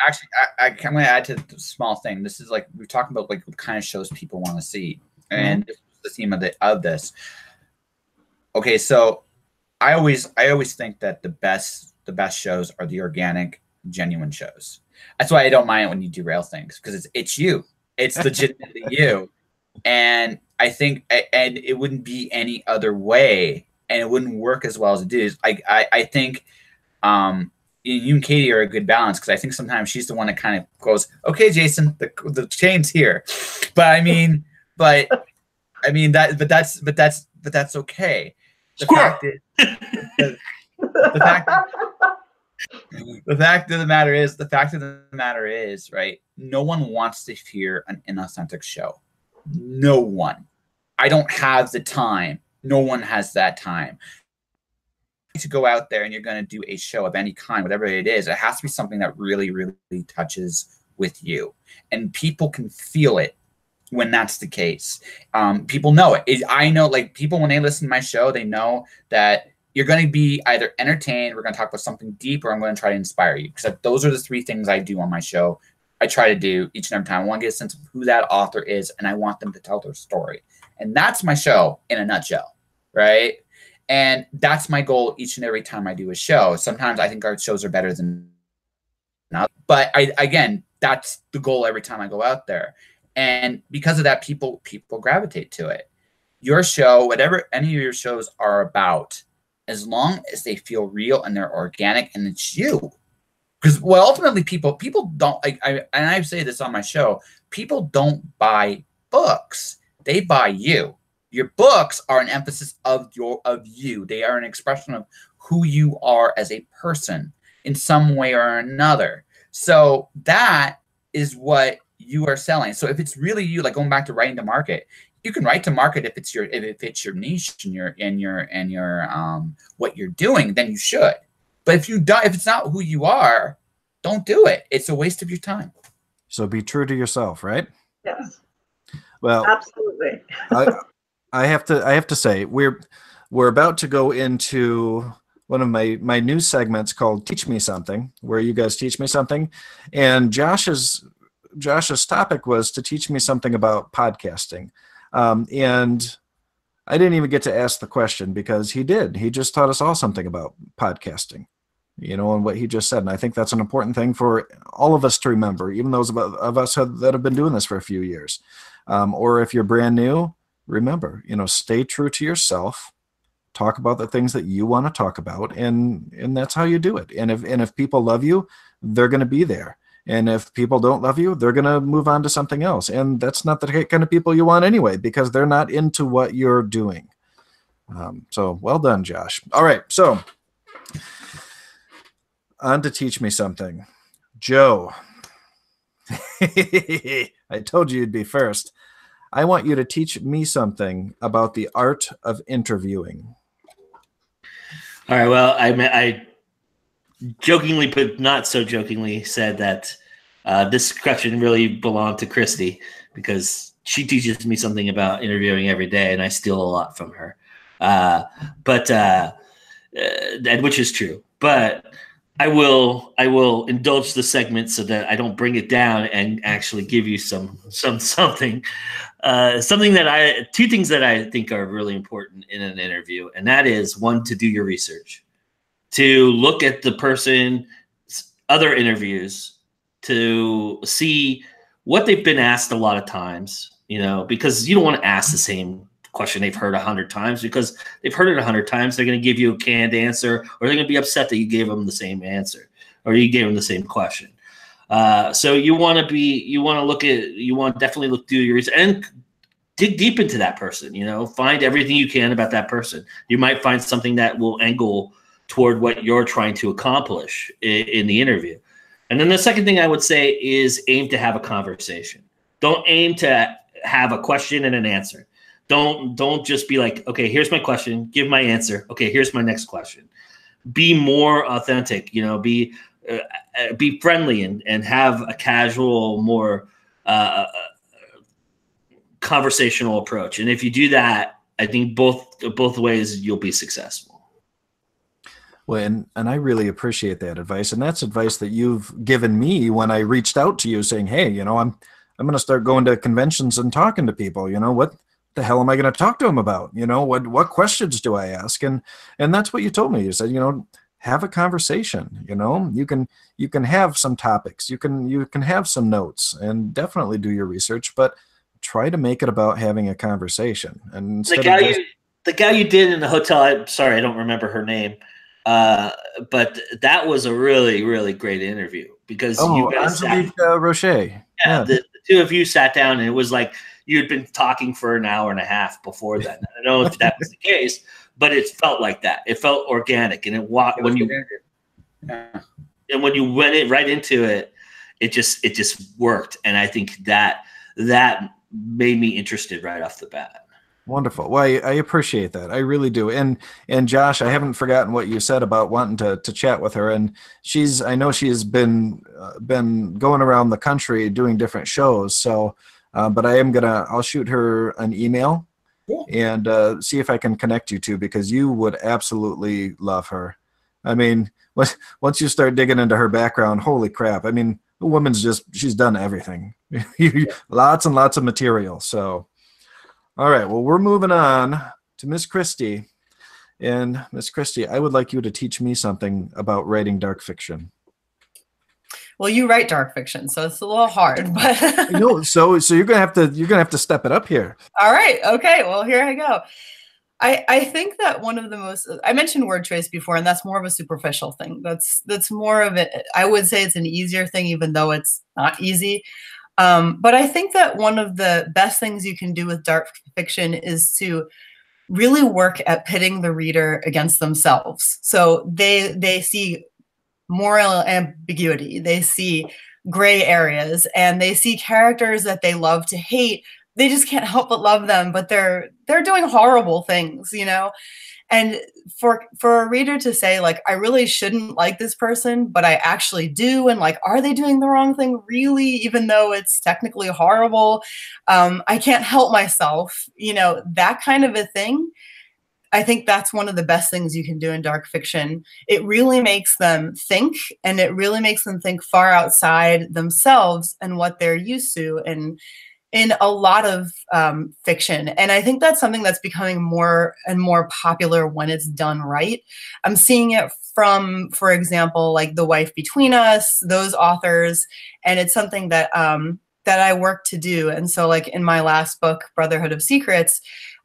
Actually, I'm going to add to the small thing. This is like, we're talking about like what kind of shows people want to see, and this was the theme of this. Okay, so I always think that the best shows are the organic, genuine shows. That's why I don't mind when you derail things, because it's you. It's legitimately you. And I think, and it wouldn't be any other way, and it wouldn't work as well as it is. I think you and Katie are a good balance, because I think sometimes she's the one that kind of goes, "Okay, Jason, the chain's here," but that's okay. The fact is, the fact of the matter is, right? No one wants to hear an inauthentic show. No one. I don't have the time. No one has that time to go out there and you're going to do a show of any kind, whatever it is. It has to be something that really, really touches with you, and people can feel it when that's the case. People know it. I know, like, people, when they listen to my show, they know that you're going to be either entertained, we're going to talk about something deep, or I'm going to try to inspire you. Because those are the three things I do on my show. I try to do each and every time. I want to get a sense of who that author is, and I want them to tell their story. And that's my show in a nutshell, right? And that's my goal each and every time I do a show. Sometimes I think our shows are better than not. But again, that's the goal every time I go out there. And because of that, people gravitate to it. Your show, whatever any of your shows are about, as long as they feel real and they're organic and it's you. Because, well, ultimately people don't, and I say this on my show, people don't buy books. They buy you. Your books are an emphasis of you. They are an expression of who you are as a person in some way or another. So that is what you are selling. So if it's really you, like going back to writing to market, you can write to market if it's your niche and your what you're doing, then you should. But if it's not who you are, don't do it. It's a waste of your time. So be true to yourself, right? Yes. Well, absolutely. I have to say, we're about to go into one of my new segments called Teach Me Something, where you guys teach me something. And Josh's topic was to teach me something about podcasting. And I didn't even get to ask the question because he did. He just taught us all something about podcasting, and what he just said. And I think that's an important thing for all of us to remember, even those of us that have been doing this for a few years. Or if you're brand new, remember, stay true to yourself, talk about the things that you want to talk about, and that's how you do it. And if people love you, they're going to be there. And if people don't love you, they're going to move on to something else. And that's not the kind of people you want anyway, because they're not into what you're doing. So well done, Josh. All right. So on to Teach Me Something. Joe, I told you you'd be first. I want you to teach me something about the art of interviewing. All right. Well, I jokingly, but not so jokingly, said that this question really belonged to Christie, because she teaches me something about interviewing every day, and I steal a lot from her. And which is true. But I will indulge the segment so that I don't bring it down and actually give you something. Two things that I think are really important in an interview, and that is, one, to do your research, to look at the person's other interviews, to see what they've been asked a lot of times, because you don't want to ask the same question they've heard 100 times, because they've heard it 100 times. They're going to give you a canned answer, or they're going to be upset that you gave them the same answer, or you gave them the same question. So you want to definitely look through your research and dig deep into that person, find everything you can about that person. You might find something that will angle toward what you're trying to accomplish in the interview. And then the second thing I would say is aim to have a conversation. Don't aim to have a question and an answer. Don't just be like, okay, here's my question, give my answer. Okay, here's my next question. Be more authentic, be friendly and have a casual, more conversational approach. And if you do that, I think both ways you'll be successful. Well, and I really appreciate that advice. And that's advice that you've given me when I reached out to you saying, hey, I'm going to start going to conventions and talking to people. What the hell am I going to talk to them about? What questions do I ask? And that's what you told me. You said, have a conversation. You can have some topics. You can have some notes, and definitely do your research, but try to make it about having a conversation. And the guy you did in the hotel, I'm sorry, I don't remember her name. But that was a really, really great interview because you guys Angelique Rocher. Yeah, the two of you sat down, and it was like you'd been talking for an hour and a half before that. I don't know if that was the case, but it felt like that. It felt organic, and when you went right into it, it just worked. And I think that made me interested right off the bat. Wonderful. Well, I appreciate that. I really do. And Josh, I haven't forgotten what you said about wanting to chat with her. And I know she's been going around the country doing different shows. So, but I'll shoot her an email and see if I can connect you two, because you would absolutely love her. I mean, once you start digging into her background, holy crap. I mean, the woman's she's done everything. Lots and lots of material. So, all right, well, we're moving on to Miss Christie. And Miss Christie, I would like you to teach me something about writing dark fiction. Well, you write dark fiction, so it's a little hard, but no, so you're gonna have to step it up here. All right, okay, well, here I go. I think that one of the most, I mentioned word choice before, and that's more of a superficial thing. That's more of it. I would say it's an easier thing, even though it's not easy. But I think that one of the best things you can do with dark fiction is to really work at pitting the reader against themselves. So they see moral ambiguity, they see gray areas, and they see characters that they love to hate. They just can't help but love them, but they're doing horrible things, you know? And for a reader to say, like, I really shouldn't like this person, but I actually do, and like, are they doing the wrong thing really, even though it's technically horrible? I can't help myself, you know, that kind of a thing. I think that's one of the best things you can do in dark fiction. It really makes them think, and it really makes them think far outside themselves and what they're used to, and in a lot of fiction. And I think that's something that's becoming more and more popular when it's done right. I'm seeing it from, for example, like The Wife Between Us, those authors, and it's something that that I work to do. And so, like, in my last book, Brotherhood of Secrets,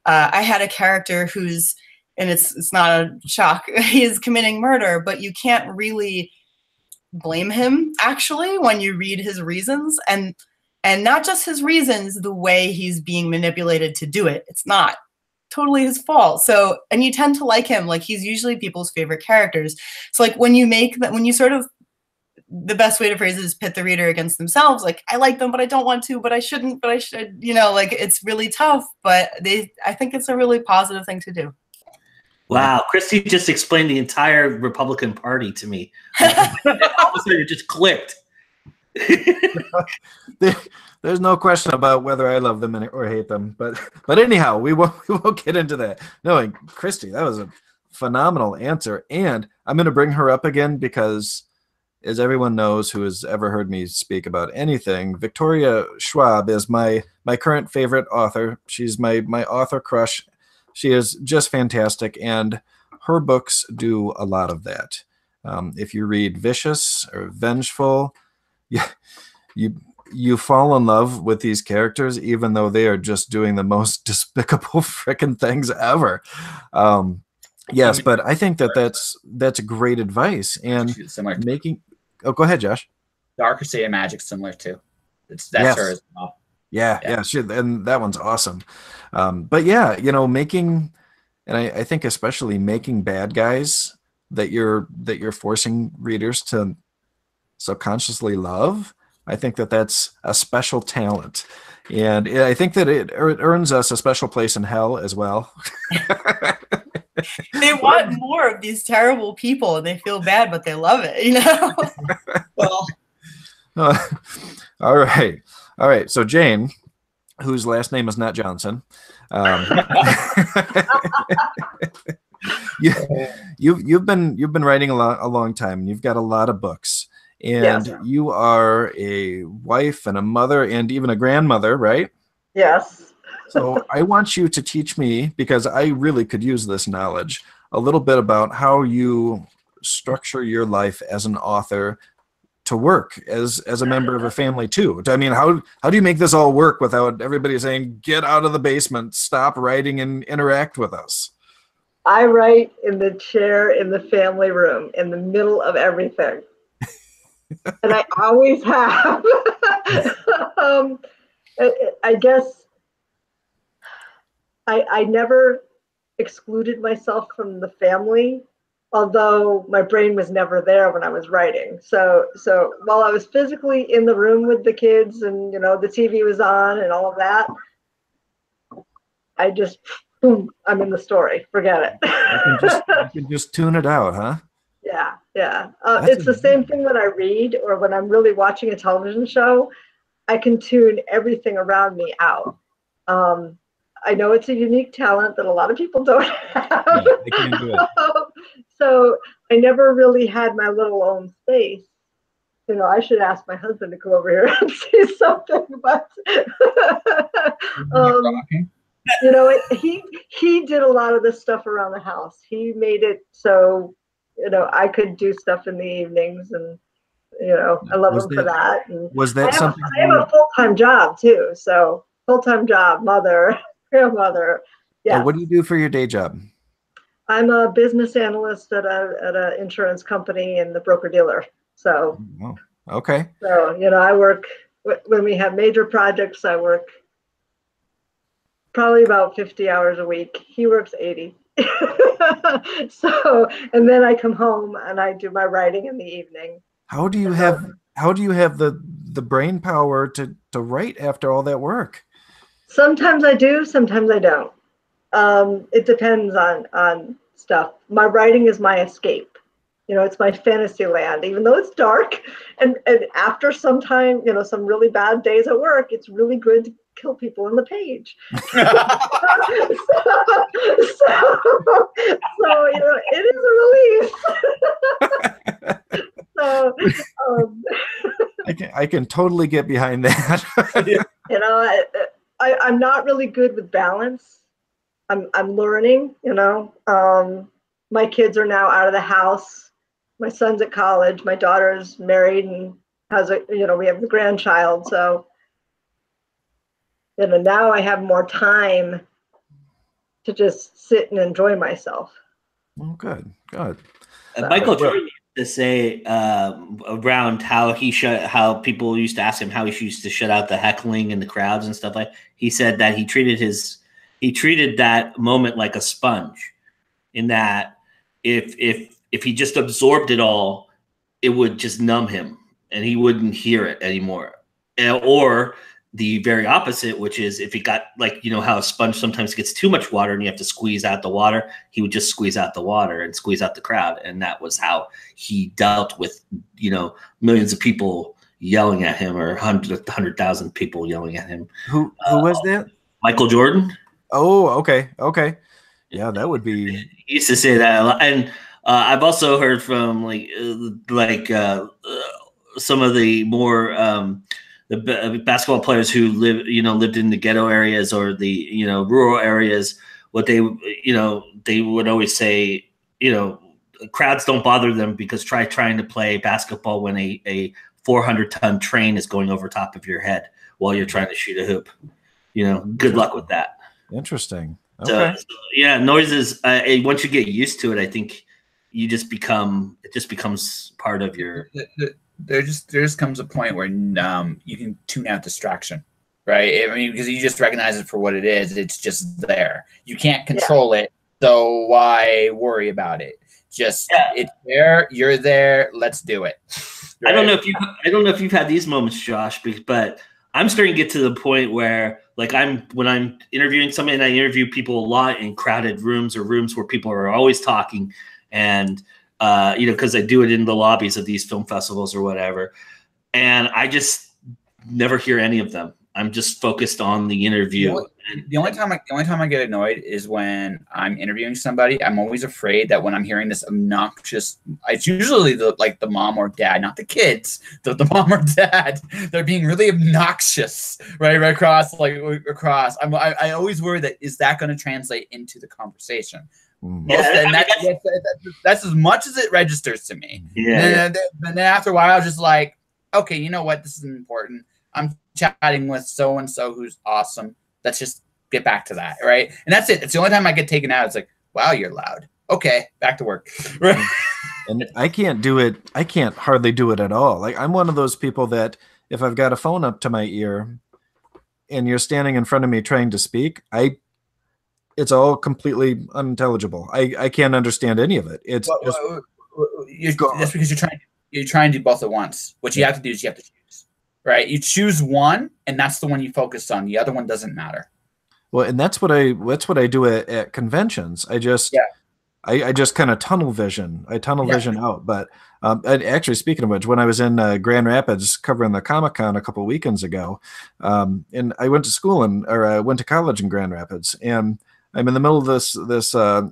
I had a character who's, and it's not a shock, he is committing murder, but you can't really blame him, actually, when you read his reasons. And not just his reasons, the way he's being manipulated to do it. It's not totally his fault. So, and you tend to like him. Like, he's usually people's favorite characters. So, like, when you make that, when you sort of, the best way to phrase it is pit the reader against themselves. Like, I like them, but I don't want to, but I shouldn't, but I should, you know, like, it's really tough, but I think it's a really positive thing to do. Wow. Christie just explained the entire Republican Party to me. All of a sudden it just clicked. There's no question about whether I love them or hate them, but anyhow, we won't get into that. No, Christie, that was a phenomenal answer, and I'm going to bring her up again because, as everyone knows who has ever heard me speak about anything, Victoria Schwab is my current favorite author. She's my author crush. She is just fantastic, and her books do a lot of that. If you read Vicious or Vengeful, you fall in love with these characters, even though they are just doing the most despicable frickin' things ever. Yes, but I think that's great advice. And making. Oh, go ahead, Josh. Darker State of Magic's similar too. That's yes. her as well. Yeah, and that one's awesome. But yeah, you know, making, and I think especially making bad guys that you're forcing readers to subconsciously love. I think that's a special talent, and I think that it earns us a special place in hell as well. They want more of these terrible people, and they feel bad, but they love it, you know. Well, all right. So Jane, whose last name is not Johnson, you've been writing a long time, and you've got a lot of books. And yes, you are a wife and a mother and even a grandmother, right? Yes. So I want you to teach me, because I really could use this knowledge, a little bit about how you structure your life as an author to work as a member of a family too. I mean, how do you make this all work without everybody saying, get out of the basement, stop writing and interact with us? I write in the chair in the family room, in the middle of everything. And I always have. I guess I never excluded myself from the family, although my brain was never there when I was writing. So while I was physically in the room with the kids and, the TV was on and all of that, I just, boom, I'm in the story. Forget it. You can just tune it out, huh? Yeah. It's the same thing when I read or when I'm really watching a television show. I can tune everything around me out. I know it's a unique talent that a lot of people don't have. Yeah, they can't do it. So I never really had my little own space. I should ask my husband to come over here and say something, but he did a lot of this stuff around the house. He made it so I could do stuff in the evenings, and I love him for that. And was that something? I have a full-time job too, so full-time job, mother, grandmother. Yeah. What do you do for your day job? I'm a business analyst at an insurance company and the broker-dealer. So, okay. So, I work, when we have major projects, I work probably about 50 hours a week. He works 80. So, and then I come home and I do my writing in the evening. How do you have the brain power to write after all that work? Sometimes I do, sometimes I don't. It depends on stuff. My writing is my escape. It's my fantasy land, even though it's dark. And after some time, some really bad days at work, it's really good to kill people on the page. So it is a release. So I can totally get behind that. I'm not really good with balance. I'm learning, my kids are now out of the house. My son's at college. My daughter's married and has we have the grandchild. So, now I have more time to just sit and enjoy myself. Oh, good. Michael Jordan used to say around how people used to ask him how he used to shut out the heckling and the crowds and stuff like. He said that he treated that moment like a sponge, in that if he just absorbed it all, it would just numb him and he wouldn't hear it anymore. Or the very opposite, which is if he got how a sponge sometimes gets too much water and you have to squeeze out the water, he would just squeeze out the water and squeeze out the crowd. And that was how he dealt with, millions of people yelling at him, or 100,000 people yelling at him. Who was that? Michael Jordan. Oh, okay. Yeah, that would be. He used to say that a lot. And I've also heard from some of the more the basketball players who lived in the ghetto areas or the rural areas. What they would always say, crowds don't bother them because trying to play basketball when a 400-ton train is going over top of your head while you're trying to shoot a hoop. Good luck with that. Interesting. Okay. So yeah, noises. Once you get used to it, I think it just becomes part of your. There just comes a point where you can tune out distraction, right? I mean, because you just recognize it for what it is. It's just there. You can't control it, so why worry about it? It's there. You're there. Let's do it. Right? I don't know if you've had these moments, Josh, but I'm starting to get to the point where, when I'm interviewing somebody, and I interview people a lot in crowded rooms or rooms where people are always talking, and because I do it in the lobbies of these film festivals or whatever, and I just never hear any of them. I'm just focused on the interview. The only time I get annoyed is when I'm interviewing somebody. I'm always afraid that when I'm hearing this obnoxious, it's usually the mom or dad, not the kids, the mom or dad. They're being really obnoxious, right across. I always worry that is that going to translate into the conversation. And that's as much as it registers to me. And then after a while, I was just like, okay, you know what? This is important. I'm chatting with so-and-so who's awesome. Let's just get back to that, right? And that's it. It's the only time I get taken out. It's like, Wow, you're loud. Okay, back to work. Right. And I can't do it. I can't hardly do it at all. Like, I'm one of those people that if I've got a phone up to my ear and you're standing in front of me trying to speak, it's all completely unintelligible. I can't understand any of it. It's that's because you're trying to do both at once. What you have to do is you have to choose, right? You choose one, and that's the one you focus on. The other one doesn't matter. Well, and that's what I do at conventions. I just kind of tunnel vision. I tunnel vision out. But and actually, speaking of which, when I was in Grand Rapids covering the Comic-Con a couple weekends ago, and I went to school I went to college in Grand Rapids, and I'm in the middle of this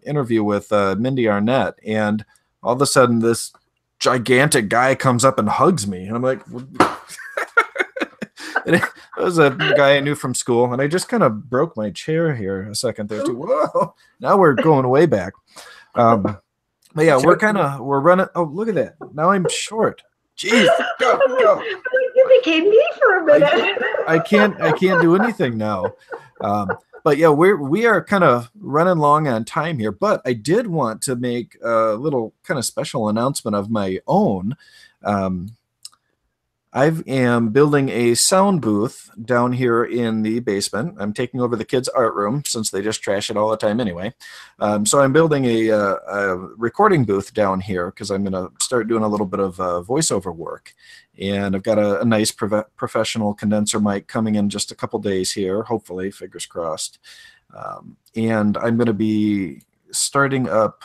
interview with Mindy Arnett, and all of a sudden this gigantic guy comes up and hugs me, and I'm like. It was a guy I knew from school, and I just kind of broke my chair here a second there too. Whoa! Now we're going way back. But yeah, we're running. Oh, look at that! Now I'm short. Jeez, go. You became me for a minute. I can't do anything now. But yeah, we are kind of running long on time here. But I did want to make a little kind of special announcement of my own. I am building a sound booth down here in the basement. I'm taking over the kids' art room since they just trash it all the time anyway. So I'm building a recording booth down here because I'm going to start doing a little bit of voiceover work. And I've got a nice professional condenser mic coming in just a couple days here, hopefully, fingers crossed. And I'm going to be starting up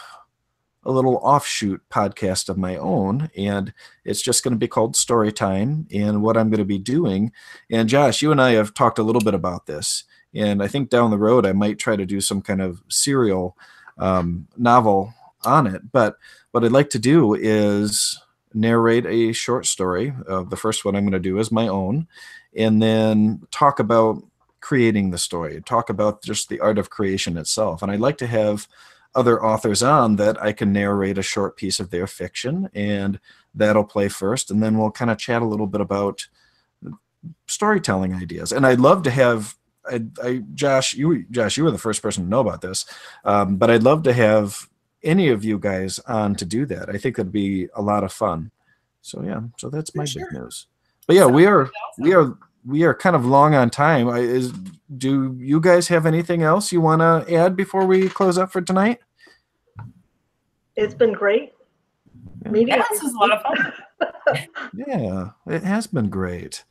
a little offshoot podcast of my own, and it's just going to be called Story Time. And what I'm going to be doing, and Josh, you and I have talked a little bit about this, and I think down the road I might try to do some kind of serial novel on it. But what I'd like to do is narrate a short story. The first one I'm going to do is my own, and then talk about creating the story, talk about just the art of creation itself. And I'd like to have other authors on that I can narrate a short piece of their fiction, and that'll play first, and then we'll kind of chat a little bit about storytelling ideas. And I'd love to have Josh, you were the first person to know about this, but I'd love to have any of you guys on to do that. I think it'd be a lot of fun. So yeah, so that's my big news. But yeah, we are kind of long on time. Do you guys have anything else you want to add before we close up for tonight? It's been great. Yeah, this was a lot of fun. Yeah, it has been great.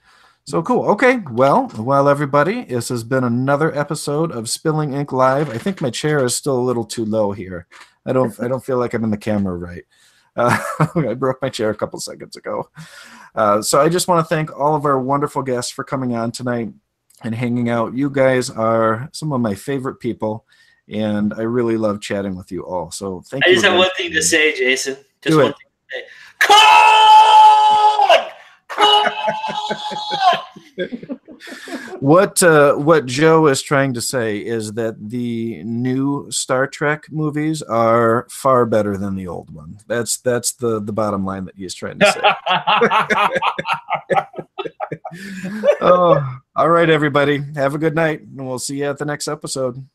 So cool. Okay, well, everybody, this has been another episode of Spilling Ink Live. I think my chair is still a little too low here. I don't feel like I'm in the camera right. I broke my chair a couple seconds ago. So I just want to thank all of our wonderful guests for coming on tonight and hanging out. You guys are some of my favorite people, and I really love chatting with you all. So thank you. I just have one thing to say, Jason. Just one thing to say. Con! What Joe is trying to say is that the new Star Trek movies are far better than the old one. That's the bottom line that he's trying to say. Oh, all right, everybody. Have a good night, and we'll see you at the next episode.